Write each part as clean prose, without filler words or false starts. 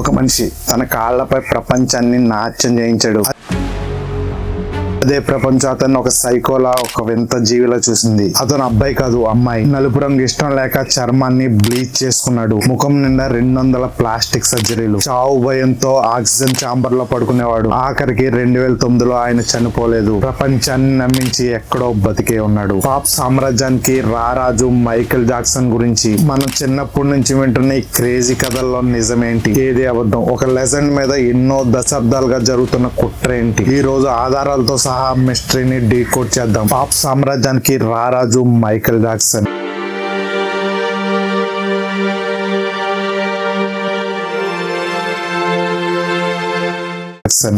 ఒక మనిషి తన కాళ్లపై ప్రపంచాన్ని నాట్యం చేయించాడు. అదే ప్రపంచం అతను ఒక సైకోలా, ఒక వింత జీవిలా చూసింది. అతను అబ్బాయి కాదు, అమ్మాయి. నలుపు రంగు ఇష్టం లేక చర్మాన్ని బ్లీచ్ చేసుకున్నాడు. ముఖం నిండా 200 ప్లాస్టిక్ సర్జరీలు. చావు భయంతో ఆక్సిజన్ ఛాంబర్ లో పడుకునేవాడు. ఆఖరికి 2009లో ఆయన చనిపోలేదు. ప్రపంచాన్ని నమ్మించి ఎక్కడో బతికే ఉన్నాడు. పాప్ సామ్రాజ్యానికి రారాజు మైకేల్ జాక్సన్ గురించి మనం చిన్నప్పటి నుంచి వింటున్న ఈ క్రేజీ కథల్లో నిజమేంటి, ఏది అబద్ధం, ఒక లెజెండ్ మీద ఎన్నో దశాబ్దాలుగా జరుగుతున్న కుట్ర ఏంటి, ఈ రోజు ఆధారాలతో సహా మిస్టరీని డీకోడ్ చేద్దాం. పాప్ సామ్రాజ్యానికి రారాజు మైకేల్ జాక్సన్.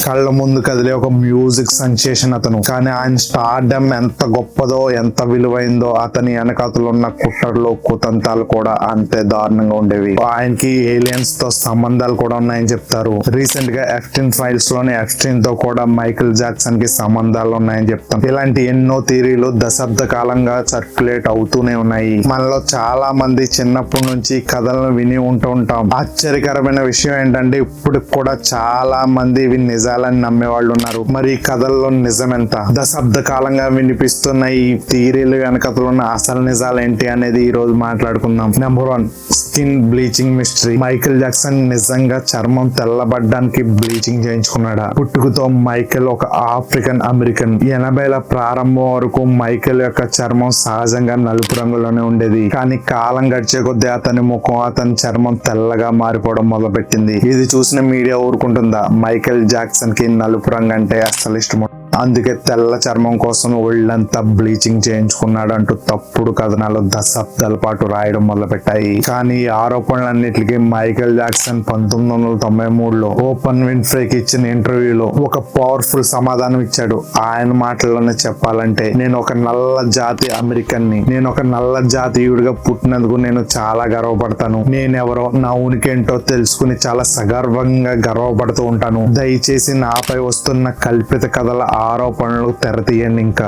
కళ్ళ ముందు కదిలే ఒక మ్యూజిక్ సెన్సేషన్ అతను. కానీ ఆయన స్టార్డమ్ ఎంత గొప్పదో, ఎంత విలువైందో, అతని వెనకాతలు ఉన్న కుట్రలు కుతంత్రాలు కూడా అంతే దారుణంగా ఉండేవి. ఆయనకి ఏలియన్స్ తో సంబంధాలు కూడా ఉన్నాయని చెప్తారు. రీసెంట్ గా ఎఫ్స్టీన్ ఫైల్స్ లోని ఎఫ్స్టీన్ తో కూడా మైకేల్ జాక్సన్ కి సంబంధాలు ఉన్నాయని చెప్తాం. ఇలాంటి ఎన్నో థియరీలు దశాబ్ద కాలంగా సర్క్యులేట్ అవుతూనే ఉన్నాయి. మనలో చాలా మంది చిన్నప్పటి నుంచి కథలను విని ఉంటాం. ఆశ్చర్యకరమైన విషయం ఏంటంటే ఇప్పుడు కూడా చాలా మంది నిజాలని నమ్మేవాళ్ళు ఉన్నారు. మరి ఈ కథల్లో నిజం ఎంత? దశాబ్ద కాలంగా వినిపిస్తున్న ఈ థియరీలు వెనకతలు ఉన్న అసలు నిజాలు ఏంటి అనేది ఈ రోజు మాట్లాడుకుందాం. Number 1, skin bleaching mystery. Michael Jackson నిజంగా చర్మం తెల్లబడ్డానికి బ్లీచింగ్ చేయించుకున్నాడా? పుట్టుకతో మైకేల్ ఒక ఆఫ్రికన్ అమెరికన్. 80ల ప్రారంభం వరకు మైకేల్ యొక్క చర్మం సహజంగా నలుపు రంగులోనే ఉండేది. కానీ కాలం గడిచే కొద్దీ అతని ముఖం, అతని చర్మం తెల్లగా మారిపోవడం మొదలుపెట్టింది. ఇది చూసిన మీడియా ఊరుకుంటుందా? మైకేల్ జాక్సన్ కి నలుపు రంగు అంటే అసలు ఇష్టం, అందుకే తెల్ల చర్మం కోసం ఒళ్ళంతా బ్లీచింగ్ చేయించుకున్నాడు అంటూ తప్పుడు కథనాలు దశాబ్దాల పాటు రాయడం మొదలుపెట్టాయి. కానీ ఈ ఆరోపణలన్నిటికీ మైకేల్ జాక్సన్ 1993లో ఓపెన్ విన్ఫ్రేకి ఇచ్చిన ఇంటర్వ్యూలో ఒక పవర్ఫుల్ సమాధానం ఇచ్చాడు. ఆయన మాటల్లోనే చెప్పాలంటే, నేను ఒక నల్ల జాతి అమెరికన్ని, నేను ఒక నల్ల జాతీయుడిగా పుట్టినందుకు నేను చాలా గర్వపడతాను. నేనెవరో, నా ఉనికి ఏంటో తెలుసుకుని చాలా సగర్వంగా గర్వపడుతూ ఉంటాను. దయచేసి నాపై వస్తున్న కల్పిత కథల ఆరోపణలు తెరతీయండి ఇంకా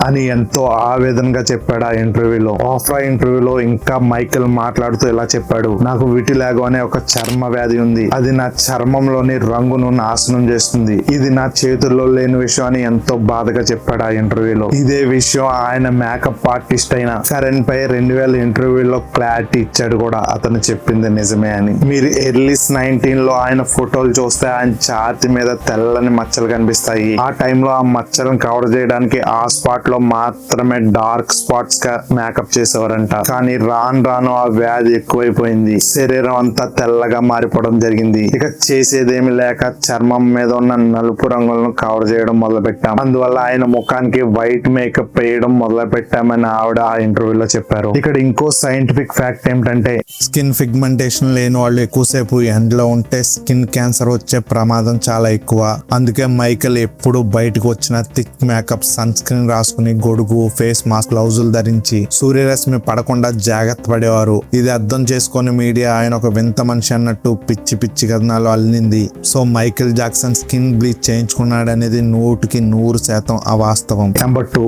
అని ఎంతో ఆవేదనగా చెప్పాడు ఆ ఇంటర్వ్యూలో. ఆఫ్రా ఇంటర్వ్యూలో ఇంకా మైకేల్ మాట్లాడుతూ ఇలా చెప్పాడు, నాకు విటిలాగో అనే ఒక చర్మ వ్యాధి ఉంది. అది నా చర్మంలోని రంగును నాశనం చేస్తుంది. ఇది నా చేతుల్లో లేని విషయం అని ఎంతో బాధగా చెప్పాడు ఆ ఇంటర్వ్యూలో. ఇదే విషయం ఆయన మేకప్ ఆర్టిస్ట్ అయిన కరణ్ పై 2000 ఇంటర్వ్యూలో క్లారిటీ ఇచ్చాడు కూడా. అతను చెప్పింది నిజమే అని. మీరు ఎర్లీ 19లో ఆయన ఫోటోలు చూస్తే ఆయన ఛాతి మీద తెల్లని మచ్చలు కనిపిస్తాయి. ఆ టైంలో ఆ మచ్చలను కవర్ చేయడానికి ఆ స్పాట్ లో మాత్రమే డార్క్ స్పాట్స్ గా మేకప్ చేసేవారంట. కానీ రాను ఆ వ్యాధి ఎక్కువైపోయింది. శరీరం అంతా తెల్లగా మారిపోవడం జరిగింది. ఇక చేసేదేమి లేక చర్మం మీద ఉన్న నలుపు రంగులను కవర్ చేయడం మొదలు పెట్టాం. అందువల్ల ఆయన ముఖానికి వైట్ మేకప్ వేయడం మొదలు పెట్టామని ఆవిడ ఆ ఇంటర్వ్యూలో చెప్పారు. ఇక్కడ ఇంకో సైంటిఫిక్ ఫ్యాక్ట్ ఏమిటంటే, స్కిన్ పిగ్మెంటేషన్ లేని వాళ్ళు ఎక్కువసేపు ఎండలో ఉంటే స్కిన్ క్యాన్సర్ వచ్చే ప్రమాదం చాలా ఎక్కువ. అందుకే మైకేల్ ఎప్పుడు బయటకు వచ్చిన థిక్ మేకప్, సన్ స్క్రీన్ రాసుకుని, గొడుగు, ఫేస్ మాస్క్, గ్లౌజులు ధరించి సూర్యరశ్మి పడకుండా జాగ్రత్త పడేవారు. ఇది అర్థం చేసుకుని మీడియా ఆయన ఒక వింత మనిషి అన్నట్టు పిచ్చి పిచ్చి కథనాలు అల్లింది. So Michael Jackson skin bleach చేయించుకున్నాడు అనేది 100% అవాస్తవం. నెంబర్ 2,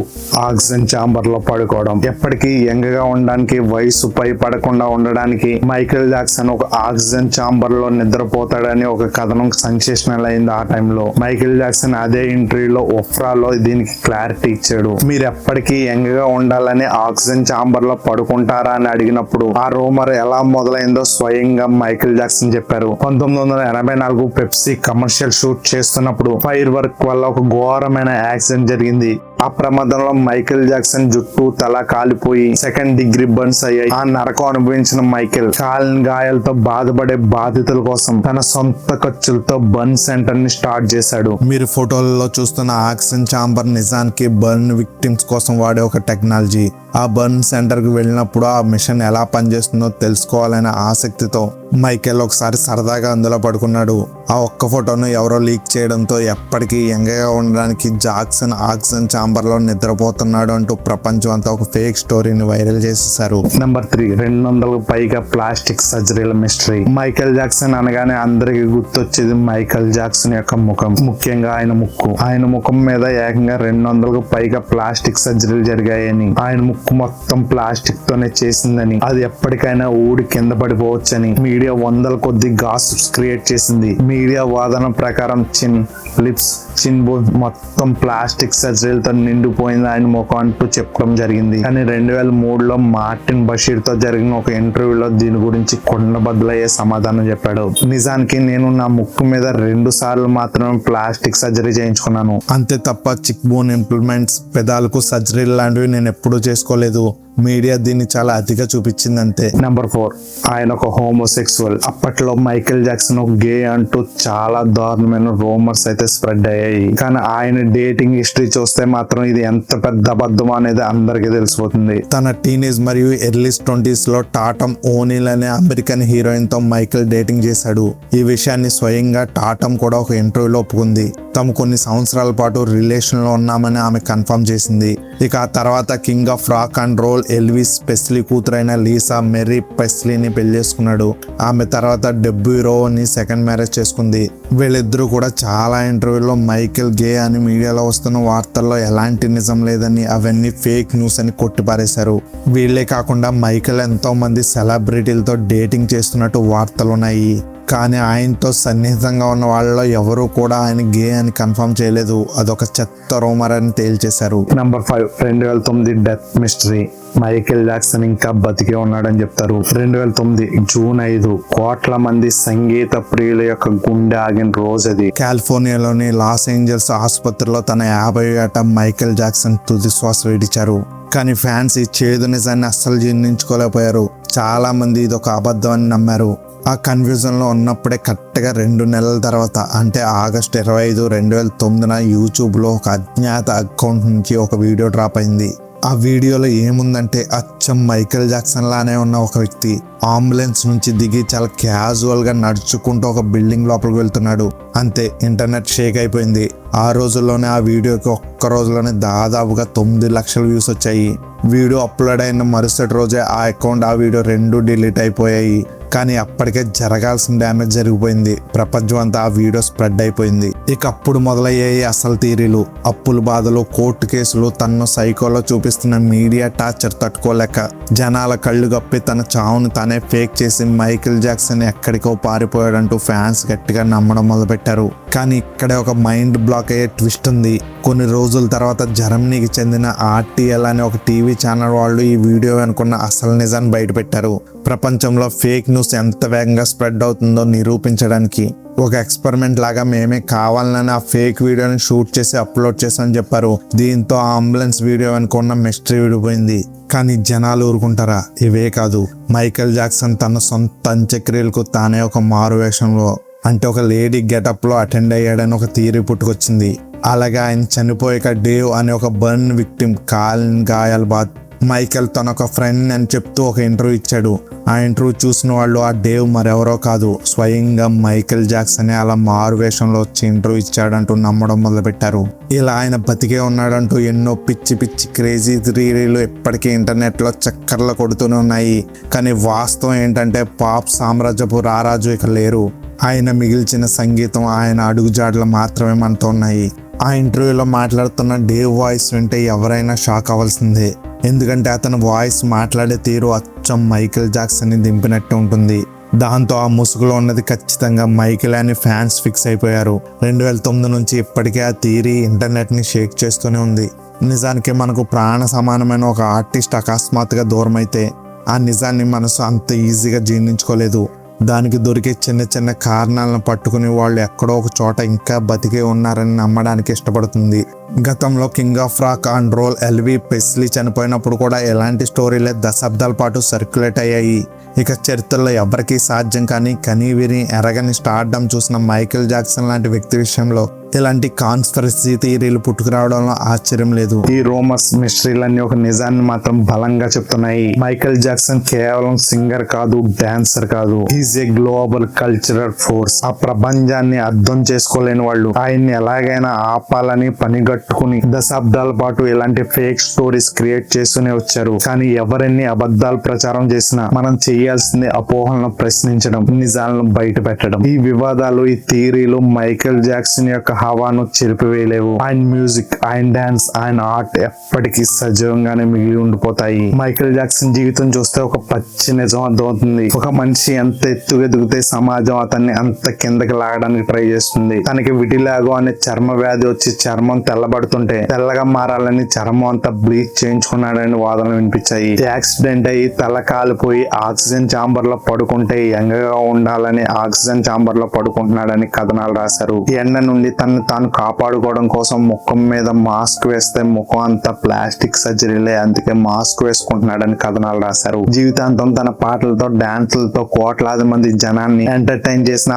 ఆక్సిజన్ ఛాంబర్ లో పడుకోవడం. ఎప్పటికీ యంగ్ గా ఉండడానికి, వయసు పై పడకుండా ఉండడానికి మైకేల్ జాక్సన్ ఒక ఆక్సిజన్ ఛాంబర్ లో నిద్రపోతాడని ఒక కథనం సెన్సేషనల్ అయింది ఆ టైంలో. మైకేల్ జాక్సన్ అదే ఇంటర్వ్యూలో ఒఫ్రాలో దీనికి క్లారిటీ ఇచ్చాడు. మీరు ఎప్పటికీ యంగ్ గా ఉండాలని ఆక్సిజన్ ఛాంబర్ లో పడుకుంటారా అని అడిగినప్పుడు ఆ రూమర్ ఎలా మొదలైందో స్వయంగా మైకేల్ జాక్సన్ చెప్పారు. 1984 పెప్సీ కమర్షియల్ షూట్ చేస్తున్నప్పుడు ఫైర్ వర్క్ వల్ల ఒక ఘోరమైన యాక్సిడెంట్ జరిగింది. ఆ ప్రమాదంలో మైకేల్ జాక్సన్ జుట్టు, తల కాలిపోయి 2nd డిగ్రీ బర్న్స్ అయ్యాయి. ఆ నరకం అనుభవించిన మైకేల్ కాలిన గాయాలతో బాధపడే బాధితుల కోసం తన సొంత ఖర్చులతో బర్న్ సెంటర్ ని స్టార్ట్ చేశాడు. మీరు ఫోటోలలో చూస్తున్న ఆక్సిజన్ ఛాంబర్ నిజానికి బర్న్ విక్టిమ్స్ కోసం వాడే ఒక టెక్నాలజీ. ఆ బర్న్ సెంటర్ కి వెళ్ళినప్పుడు ఆ మిషన్ ఎలా పనిచేస్తుందో తెలుసుకోవాలనే ఆసక్తితో మైకేల్ ఒకసారి సరదాగా అందులో పడుకున్నాడు. ఆ ఒక్క ఫోటోను ఎవరో లీక్ చేయడంతో ఎప్పటికీ యంగ్ గా ఉండడానికి జాక్సన్ ఆక్సిజన్ ఛాంబర్ ఛాంబర్ లో నిద్రపోతున్నాడు అంటూ ప్రపంచం అంతా ఒక ఫేక్ స్టోరీని వైరల్ చేసేసారు. నెంబర్ 3, 200కు పైగా ప్లాస్టిక్ సర్జరీల మిస్టరీ. మైకేల్ జాక్సన్ అనగానే అందరికి గుర్తొచ్చేది మైకేల్ జాక్సన్ యొక్క ముఖం, ముఖ్యంగా ఆయన ముక్కు. ఆయన ముఖం మీద ఏకంగా 200కు పైగా ప్లాస్టిక్ సర్జరీలు జరిగాయని, ఆయన ముక్కు మొత్తం ప్లాస్టిక్ తోనే చేసిందని, అది ఎప్పటికైనా ఊడి కింద పడిపోవచ్చని మీడియా వందల కొద్ది గాసిప్స్ క్రియేట్ చేసింది. మీడియా వాదన ప్రకారం చిన్, లిప్స్, చిన్ బోన్ మొత్తం ప్లాస్టిక్ సర్జరీలతో నిండిపోయింది ఆయన ముఖం అంటూ చెప్పడం జరిగింది. కానీ 2003లో మార్టిన్ బషీర్ తో జరిగిన ఒక ఇంటర్వ్యూలో దీని గురించి కొండబద్దలయ్యే సమాధానం చెప్పాడు. నిజానికి నేను నా ముక్కు మీద 2 సార్లు మాత్రమే ప్లాస్టిక్ సర్జరీ చేయించుకున్నాను, అంతే తప్ప చిక్ బోన్ ఇంప్లిమెంట్స్, పెదాలకు సర్జరీ లాంటివి నేను ఎప్పుడూ చేసుకోలేదు. మీడియా దీన్ని చాలా అతిగా చూపించింది అంతే. నెంబర్ 4, ఆయన ఒక హోమోసెక్సువల్. అప్పట్లో మైకేల్ జాక్సన్ ఒక గే అంటూ చాలా దారుణమైన రూమర్స్ అయితే స్ప్రెడ్ అయ్యాయి. కానీ ఆయన డేటింగ్ హిస్టరీ చూస్తే మాత్రం ఇది ఎంత పెద్ద అబద్ధం అనేది అందరికీ తెలిసిపోతుంది. తన టీనేజ్ మరియు ఎర్లీ 20s లో టాటమ్ ఓనీల్ అనే అమెరికన్ హీరోయిన్ తో మైకేల్ డేటింగ్ చేశాడు. ఈ విషయాన్ని స్వయంగా టాటమ్ కూడా ఒక ఇంటర్వ్యూలో ఒప్పుకుంది. తాము కొన్ని సంవత్సరాల పాటు రిలేషన్ లో ఉన్నామని ఆమె కన్ఫర్మ్ చేసింది. ఇక ఆ తర్వాత king of rock and roll Elvis Presley కూతురైన లీసా మెరీ ప్రెస్లీని పెళ్లి చేసుకున్నాడు. ఆమె తర్వాత డెబ్యూరోని సెకండ్ మ్యారేజ్ చేసుకుంది. వీళ్ళిద్దరూ కూడా చాలా ఇంటర్వ్యూలో మైకేల్ గే అని మీడియాలో వస్తున్న వార్తల్లో ఎలాంటి నిజం లేదని, అవన్నీ ఫేక్ న్యూస్ అని కొట్టిపారేశారు. వీళ్లే కాకుండా మైకేల్ ఎంతో మంది సెలబ్రిటీలతో డేటింగ్ చేస్తున్నట్టు వార్తలున్నాయి. కానీ ఆయనతో సన్నిహితంగా ఉన్న వాళ్ళలో ఎవరూ కూడా ఆయన గే అని కన్ఫర్మ్ చేయలేదు. అదొక చెత్త రూమర్ అని తేల్చేశారు. Number 5, 2009 death mystery. Michael Jackson ఇంకా బతికే ఉన్నాడని చెప్తారు. 2009 జూన్ 5 కోట్ల మంది సంగీత ప్రియుల యొక్క గుండె ఆగిన రోజు అది. కాలిఫోర్నియాలోని లాస్ ఏంజల్స్ ఆసుపత్రిలో తన 50 ఏట మైకేల్ జాక్సన్ తుది శ్వాస విడిచారు. కానీ ఫ్యాన్స్ ఈ చేదు నిజాన్ని అస్సలు జీర్ణించుకోలేకపోయారు. చాలా మంది ఇది ఒక అబద్ధం అని నమ్మారు. ఆ కన్ఫ్యూజన్ లో ఉన్నప్పుడే కరెక్ట్గా 2 నెలల తర్వాత, అంటే ఆగస్టు 25, 2009 యూట్యూబ్ లో ఒక అజ్ఞాత అకౌంట్ నుంచి ఒక వీడియో డ్రాప్ అయింది. ఆ వీడియోలో ఏముందంటే అచ్చం మైకేల్ జాక్సన్ లానే ఉన్న ఒక వ్యక్తి అంబులెన్స్ నుంచి దిగి చాలా క్యాజువల్ గా నడుచుకుంటూ ఒక బిల్డింగ్ లోపలికి వెళ్తున్నాడు. అంతే, ఇంటర్నెట్ షేక్ అయిపోయింది. ఆ రోజుల్లోనే ఆ వీడియోకి ఒక్క రోజులోనే దాదాపుగా 9 లక్షల వ్యూస్ వచ్చాయి. వీడియో అప్లోడ్ అయిన మరుసటి రోజే ఆ అకౌంట్, ఆ వీడియో 2 డిలీట్ అయిపోయాయి. కానీ అప్పటికే జరగాల్సిన డ్యామేజ్ జరిగిపోయింది. ప్రపంచం అంతా ఆ వీడియో స్ప్రెడ్ అయిపోయింది. ఇక అప్పుడు మొదలయ్యాయి అసలు థియరీలు, అప్పుల బాధలు, కోర్టు కేసులు, తనను సైకోలో చూపిస్తున్న మీడియా టార్చర్ తట్టుకోలేక జనాల కళ్ళు కప్పి తన చావును తానే ఫేక్ చేసి మైకేల్ జాక్సన్ ఎక్కడికో పారిపోయాడంటూ ఫ్యాన్స్ గట్టిగా నమ్మడం మొదలుపెట్టారు. కానీ ఇక్కడే ఒక మైండ్ బ్లాక్ అయ్యే ట్విస్ట్ ఉంది. కొన్ని రోజుల తర్వాత జర్మనీకి చెందిన RTL అనే ఒక టీవీ ఛానల్ వాళ్ళు ఈ వీడియో అనుకున్న అసలు నిజాన్ని బయటపెట్టారు. ప్రపంచంలో ఫేక్ న్యూస్ ఎంత వేగంగా స్ప్రెడ్ అవుతుందో నిరూపించడానికి ఒక ఎక్స్పెరిమెంట్ లాగా మేమే కావాలని ఆ ఫేక్ వీడియోని షూట్ చేసి అప్లోడ్ చేసామని చెప్పారు. దీంతో ఆ అంబులెన్స్ వీడియో అనుకున్న మిస్టరీ విడిపోయింది. కానీ జనాలు ఊరుకుంటారా? ఇవే కాదు, మైకేల్ జాక్సన్ తన సొంత అంత్యక్రియలకు తానే ఒక మారు వేషంలో, అంటే ఒక లేడీ గెటప్ లో అటెండ్ అయ్యాడని ఒక థియరీ పుట్టుకొచ్చింది. అలాగే ఆయన చనిపోయాక డేవ్ అనే ఒక బర్న్ విక్టిమ్ కాలిన గాయాల బాధ మైకేల్ తన ఒక ఫ్రెండ్ అని చెప్తూ ఒక ఇంటర్వ్యూ ఇచ్చాడు. ఆ ఇంటర్వ్యూ చూసిన వాళ్ళు ఆ డేవ్ మరెవరో కాదు, స్వయంగా మైకేల్ జాక్సన్ అలా మారు వేషంలో వచ్చి ఇంటర్వ్యూ ఇచ్చాడంటూ నమ్మడం మొదలుపెట్టారు. ఇలా ఆయన బతికే ఉన్నాడంటూ ఎన్నో పిచ్చి పిచ్చి క్రేజీ థియరీలు ఇప్పటికీ ఇంటర్నెట్ లో చక్కర్లు కొడుతూనే ఉన్నాయి. కానీ వాస్తవం ఏంటంటే పాప్ సామ్రాజ్యపు రారాజు ఇక లేరు. ఆయన మిగిల్చిన సంగీతం, ఆయన అడుగుజాడలు మాత్రమే మనతో ఉన్నాయి. ఆ ఇంటర్వ్యూలో మాట్లాడుతున్న డేవ్ వాయిస్ వింటే ఎవరైనా షాక్ అవ్వాల్సిందే. ఎందుకంటే అతని వాయిస్, మాట్లాడే తీరు అచ్చం మైకేల్ జాక్సన్ ని దింపినట్టు ఉంటుంది. దాంతో ఆ ముసుగులో ఉన్నది ఖచ్చితంగా మైకేల్ అని ఫ్యాన్స్ ఫిక్స్ అయిపోయారు. 2009 నుంచి ఇప్పటికే ఆ థియరీ ఇంటర్నెట్ ని షేక్ చేస్తూనే ఉంది. నిజానికి మనకు ప్రాణ సమానమైన ఒక ఆర్టిస్ట్ అకస్మాత్తుగా దూరం అయితే ఆ నిజాన్ని మనసు అంత ఈజీగా జీర్ణించుకోలేదు. దానికి దొరికే చిన్న చిన్న కారణాలను పట్టుకుని వాళ్ళు ఎక్కడో ఒక చోట ఇంకా బతికే ఉన్నారని నమ్మడానికి ఇష్టపడుతుంది. గతంలో king of rock and roll Elvis Presley చనిపోయినప్పుడు కూడా ఎలాంటి స్టోరీలే దశాబ్దాల పాటు సర్క్యులేట్ అయ్యాయి. ఇక చరిత్రలో ఎవరికీ సాధ్యం కానీ కనీవిని ఎరగని స్టార్డమ్ చూసిన మైకేల్ జాక్సన్ లాంటి వ్యక్తి విషయంలో ఇలాంటి కాన్స్పిరసీ థియరీలు పుట్టుకురావడంలో ఆశ్చర్యం లేదు. ఈ రోమస్ మిస్టరీలన్నీ ఒక నిజాన్ని మాత్రం బలంగా చెప్తున్నాయి. మైకేల్ జాక్సన్ కేవలం సింగర్ కాదు, డాన్సర్ కాదు, is a global cultural force. ఆ ప్రపంచాన్ని అర్థం చేసుకోలేని వాళ్ళు ఆయన్ని ఎలాగైనా ఆపాలని పనిగట్టుకుని దశాబ్దాల పాటు ఇలాంటి ఫేక్ స్టోరీస్ క్రియేట్ చేస్తూనే వచ్చారు. కానీ ఎవరెన్ని అబద్ధాలు ప్రచారం చేసినా మనం చేయాల్సింది అపోహలను ప్రశ్నించడం, నిజాలను బయట పెట్టడం. ఈ వివాదాలు, ఈ థియరీలు మైకేల్ జాక్సన్ యొక్క హవాను చెరిపివేయలేవు. ఆయన మ్యూజిక్, ఆయన డాన్స్, ఆయన ఆర్ట్ ఎప్పటికీ సజీవంగానే మిగిలి ఉండిపోతాయి. మైకేల్ జాక్సన్ జీవితం చూస్తే ఒక పచ్చి నిజం అర్థమవుతుంది. ఒక మనిషి ఎంత ఎత్తుగా ఎదిగితే సమాజం అతన్ని అంత కిందకి లాగడానికి ట్రై చేస్తుంది. తనకి విటిలాగో అనే చర్మ వ్యాధి వచ్చి చర్మం తెల్లబడుతుంటే తెల్లగా మారాలని చర్మం అంతా బ్లీచ్ చేయించుకున్నాడని వాదనలు వినిపించాయి. యాక్సిడెంట్ అయ్యి తల కాలిపోయి ఆక్సిజన్ ఛాంబర్ లో పడుకుంటే యంగగా ఉండాలని ఆక్సిజన్ ఛాంబర్ లో పడుకుంటున్నాడని కథనాలు రాశారు. ఎండ నుండి తనను తాను కాపాడుకోవడం కోసం ముఖం మీద మాస్క్ వేస్తే ముఖం అంతా ప్లాస్టిక్ సర్జరీలే, అందుకే మాస్క్ వేసుకుంటున్నాడని కథనాలు రాశారు. జీవితాంతం తన పాటలతో, డాన్సులతో కోట్లాది మంది జనాన్ని ఎంటర్టైన్ చేసిన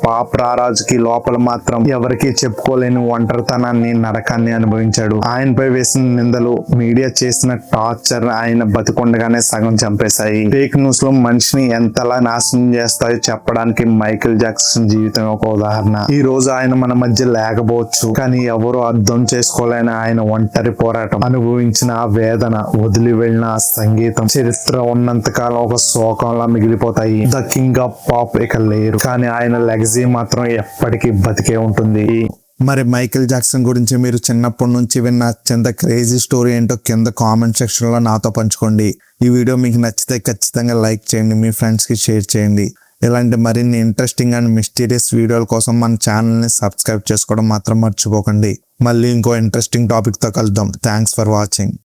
పాప్ రారాజుకి లోపల మాత్రం ఎవరికీ చెప్పుకోలేని ఒంటరితనాన్ని, నరకాన్ని అనుభవించాడు. ఆయనపై వేసిన నిందలు, మీడియా చేసిన టార్చర్ ఆయన బతికొండగానే సగం చంపేశాయి. ఫేక్ న్యూస్ లో మనిషిని ఎంతలా నాశనం చేస్తాయో చెప్పడానికి మైకేల్ జాక్సన్ జీవితం ఒక ఉదాహరణ. ఈ రోజు ఆయన మన మధ్య లేకపోవచ్చు, కానీ ఎవరు అర్థం చేసుకోలేని ఆయన ఒంటరి పోరాటం, అనుభవించిన ఆ వేదన, వదిలి వెళ్ళిన ఆ సంగీతం, చరిత్ర ఉన్నంతకాలం ఒక శోకంలా మిగిలిపోతాయి. ద కింగ్ ఆఫ్ పాప్ ఇక లేరు, కానీ ఆయన లెగసీ మాత్రం ఎప్పటికీ బతికే ఉంటుంది. మరి మైకేల్ జాక్సన్ గురించి మీరు చిన్నప్పటి నుంచి విన్న అత్యంత క్రేజీ స్టోరీ ఏంటో కింద కామెంట్ సెక్షన్ లో నాతో పంచుకోండి. ఈ వీడియో మీకు నచ్చితే ఖచ్చితంగా లైక్ చేయండి, మీ ఫ్రెండ్స్ కి షేర్ చేయండి. ఇలాంటి మరిన్ని ఇంట్రెస్టింగ్ అండ్ మిస్టీరియస్ వీడియోల కోసం మన ఛానల్ని సబ్స్క్రైబ్ చేసుకోవడం మాత్రం మర్చిపోకండి. మళ్ళీ ఇంకో ఇంట్రెస్టింగ్ టాపిక్తో కలుద్దాం. Thanks for watching.